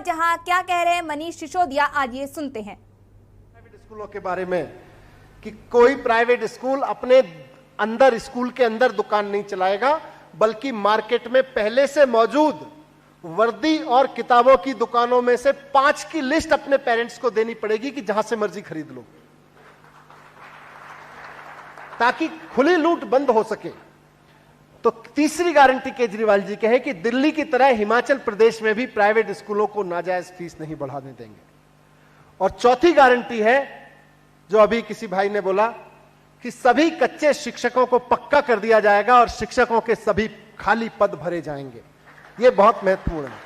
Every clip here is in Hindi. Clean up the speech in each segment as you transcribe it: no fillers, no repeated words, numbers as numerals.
जहां क्या कह रहे हैं मनीष सिसोदिया, आज ये सुनते हैं। प्राइवेट स्कूलों के बारे में कि कोई प्राइवेट स्कूल अपने अंदर, स्कूल के अंदर दुकान नहीं चलाएगा, बल्कि मार्केट में पहले से मौजूद वर्दी और किताबों की दुकानों में से 5 की लिस्ट अपने पेरेंट्स को देनी पड़ेगी कि जहां से मर्जी खरीद लो, ताकि खुली लूट बंद हो सके। तो तीसरी गारंटी केजरीवाल जी के है कि दिल्ली की तरह हिमाचल प्रदेश में भी प्राइवेट स्कूलों को नाजायज फीस नहीं बढ़ाने देंगे। और चौथी गारंटी है, जो अभी किसी भाई ने बोला, कि सभी कच्चे शिक्षकों को पक्का कर दिया जाएगा और शिक्षकों के सभी खाली पद भरे जाएंगे। यह बहुत महत्वपूर्ण है।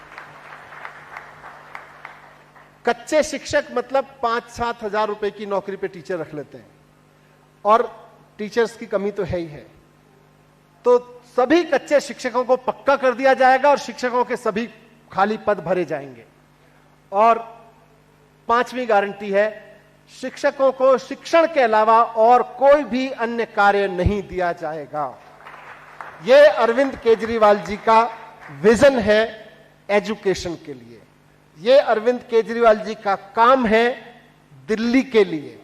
कच्चे शिक्षक मतलब 5-7 हजार रुपए की नौकरी पे टीचर रख लेते हैं, और टीचर्स की कमी तो है ही है। तो सभी कच्चे शिक्षकों को पक्का कर दिया जाएगा और शिक्षकों के सभी खाली पद भरे जाएंगे। और 5वीं गारंटी है, शिक्षकों को शिक्षण के अलावा और कोई भी अन्य कार्य नहीं दिया जाएगा। यह अरविंद केजरीवाल जी का विजन है एजुकेशन के लिए। यह अरविंद केजरीवाल जी का काम है दिल्ली के लिए।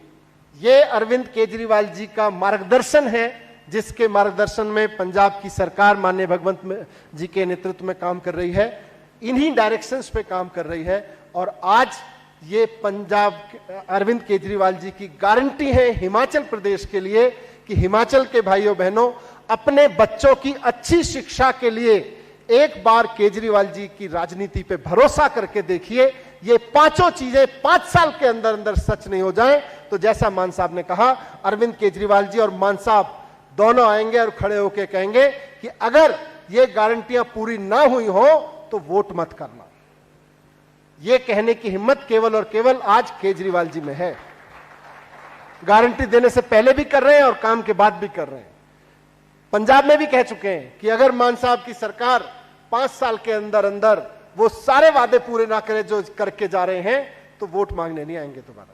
यह अरविंद केजरीवाल जी का मार्गदर्शन है, जिसके मार्गदर्शन में पंजाब की सरकार माननीय भगवंत जी के नेतृत्व में काम कर रही है, इन्हीं डायरेक्शंस पे काम कर रही है। और आज ये पंजाब, अरविंद केजरीवाल जी की गारंटी है हिमाचल प्रदेश के लिए कि हिमाचल के भाइयों बहनों, अपने बच्चों की अच्छी शिक्षा के लिए एक बार केजरीवाल जी की राजनीति पे भरोसा करके देखिए। ये 5 चीजें 5 साल के अंदर अंदर सच नहीं हो जाए तो जैसा मान साहब ने कहा, अरविंद केजरीवाल जी और मान साहब दोनों आएंगे और खड़े होकर कहेंगे कि अगर ये गारंटियां पूरी ना हुई हो तो वोट मत करना। ये कहने की हिम्मत केवल और केवल आज केजरीवाल जी में है। गारंटी देने से पहले भी कर रहे हैं और काम के बाद भी कर रहे हैं। पंजाब में भी कह चुके हैं कि अगर मान साहब की सरकार 5 साल के अंदर अंदर वो सारे वादे पूरे ना करे जो करके जा रहे हैं, तो वोट मांगने नहीं आएंगे दोबारा।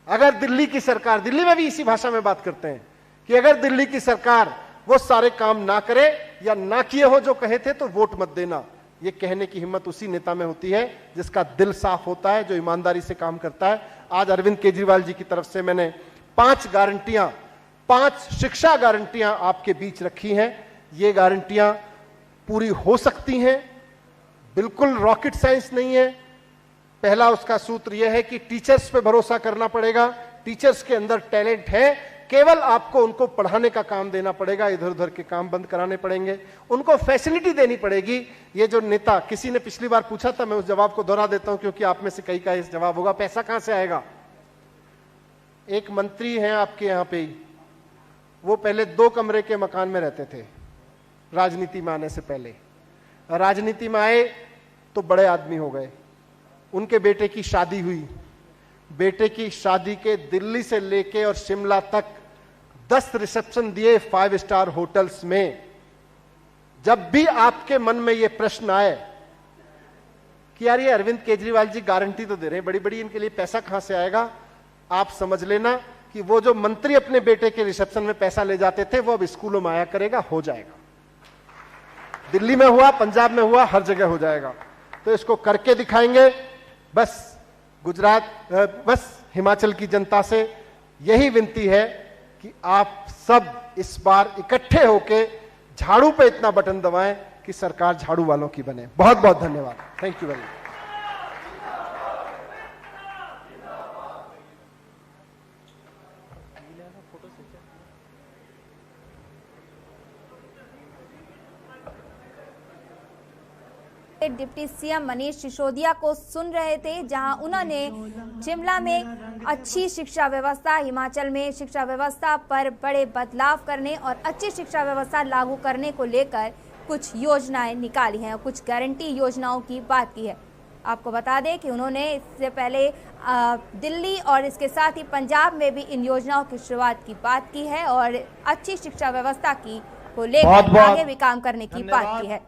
अगर दिल्ली की सरकार, दिल्ली में भी इसी भाषा में बात करते हैं कि अगर दिल्ली की सरकार वो सारे काम ना करे या ना किए हो जो कहे थे, तो वोट मत देना। ये कहने की हिम्मत उसी नेता में होती है जिसका दिल साफ होता है, जो ईमानदारी से काम करता है। आज अरविंद केजरीवाल जी की तरफ से मैंने 5 गारंटियां, 5 शिक्षा गारंटियां आपके बीच रखी हैं। ये गारंटियां पूरी हो सकती हैं, बिल्कुल रॉकेट साइंस नहीं है। पहला उसका सूत्र यह है कि टीचर्स पे भरोसा करना पड़ेगा। टीचर्स के अंदर टैलेंट है, केवल आपको उनको पढ़ाने का काम देना पड़ेगा, इधर उधर के काम बंद कराने पड़ेंगे, उनको फैसिलिटी देनी पड़ेगी। ये जो नेता, किसी ने पिछली बार पूछा था, मैं उस जवाब को दोहरा देता हूं क्योंकि आप में से कई का इस जवाब होगा, पैसा कहां से आएगा। एक मंत्री हैं आपके यहां पे, वो पहले 2 कमरे के मकान में रहते थे राजनीति में आने से पहले। राजनीति में आए तो बड़े आदमी हो गए, उनके बेटे की शादी हुई। बेटे की शादी के दिल्ली से लेके और शिमला तक 10 रिसेप्शन दिए 5 स्टार होटल्स में। जब भी आपके मन में यह प्रश्न आए कि यार ये अरविंद केजरीवाल जी गारंटी तो दे रहे हैं बड़ी बड़ी, इनके लिए पैसा कहां से आएगा, आप समझ लेना कि वो जो मंत्री अपने बेटे के रिसेप्शन में पैसा ले जाते थे, वो अब स्कूलों में आया करेगा, हो जाएगा। दिल्ली में हुआ, पंजाब में हुआ, हर जगह हो जाएगा। तो इसको करके दिखाएंगे। बस गुजरात, बस हिमाचल की जनता से यही विनती है कि आप सब इस बार इकट्ठे होके झाड़ू पे इतना बटन दबाएं कि सरकार झाड़ू वालों की बने। बहुत बहुत धन्यवाद। Thank you very much. Deputy CM Manish Sisodia को सुन रहे थे, जहां उन्होंने शिमला में अच्छी शिक्षा व्यवस्था, हिमाचल में शिक्षा व्यवस्था पर बड़े बदलाव करने और अच्छी शिक्षा व्यवस्था लागू करने को लेकर कुछ योजनाएं निकाली हैं और कुछ गारंटी योजनाओं की बात की है। आपको बता दें कि उन्होंने इससे पहले दिल्ली और इसके साथ ही पंजाब में भी इन योजनाओं की शुरुआत की बात की है और अच्छी शिक्षा व्यवस्था की को लेकर आगे भी काम करने की बात की है।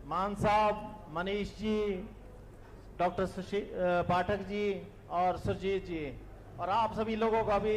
मान साहब, मनीष जी, डॉक्टर पाठक जी और सुरजीत जी और आप सभी लोगों का भी